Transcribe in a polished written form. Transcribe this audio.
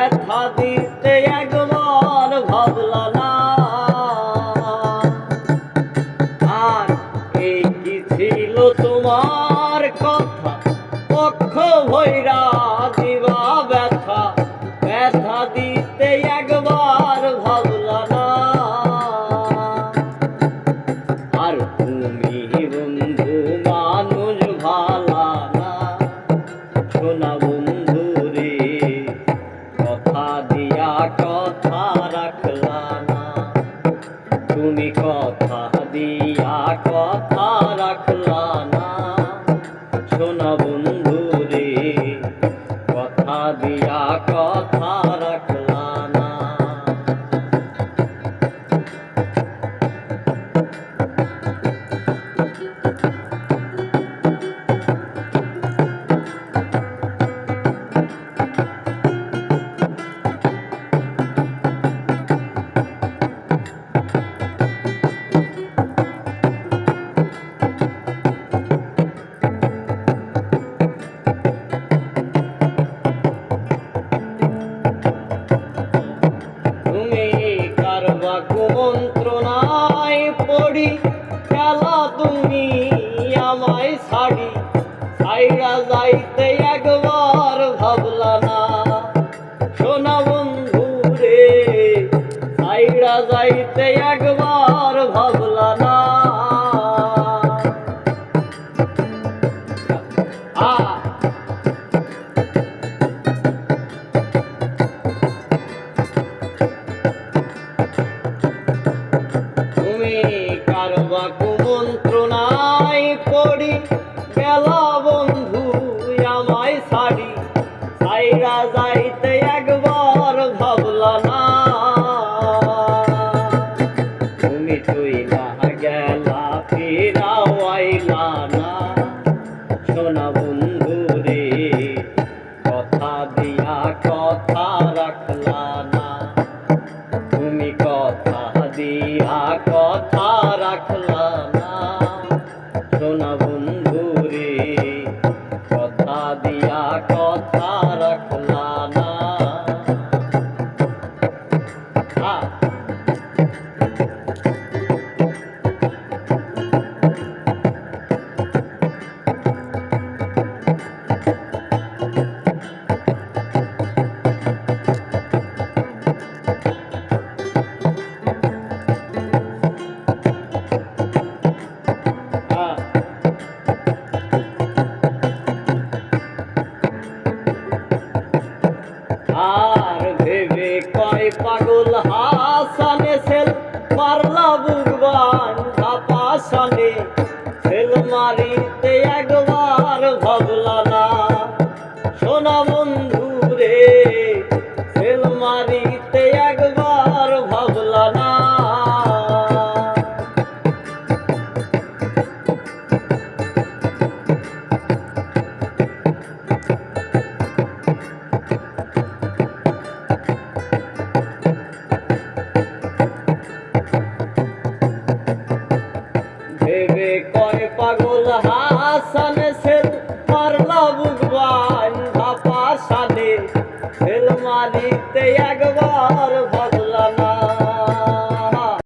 ব্যথা দিতে একবার ভাবলা না। আর এই কি ছিল তোমার কথা, পক্ষ ভৈরা দিবা ব্যথা, ব্যথা দিতে একবার ভাবলা না। আর তুমি বন্ধু মানুষ ভালা না, শোনা বন্ধু রে, কথা দিয়া কথা রাখলা না। তুমি কথা দিয়া কথা রাখলা না, শোনা বন্ধু রে, কথা দিয়া কথা রাখলা না। কুমন্ত্রণায় পড়ি খেলা তুমি আমায় ছাড়ি, ছাইরা যাইতে একবার ভাবলা না। শোনা বন্ধু রে, ছাইরা যাইতে একবার ভাবলা না। কারবা কুমন্ত্রণায় পড়ি গেলা বন্ধু আমায় ছাড়ি, ছাইরা যাইতে একবার ভাবলা না। তুমি চইলা গেলা ফিরাও আইলা না, শোনা বন্ধু রে, কথা দিয়া কথা রাখলা না। তুমি কথা দিয়া কথা রাখলা না, শোনা বন্ধু রে, কথা দিয়া কথা রাখলা না। আর ভেবে কয় পাগল হাসানে সেল মারলা বুকবান ধাপাসানে, সেল মারিতে একবার ভাবলা না। শোনা বন্ধু রে, সেল মারিতে একবার ভাবলা না। ভেবে কয় পাগল হাসান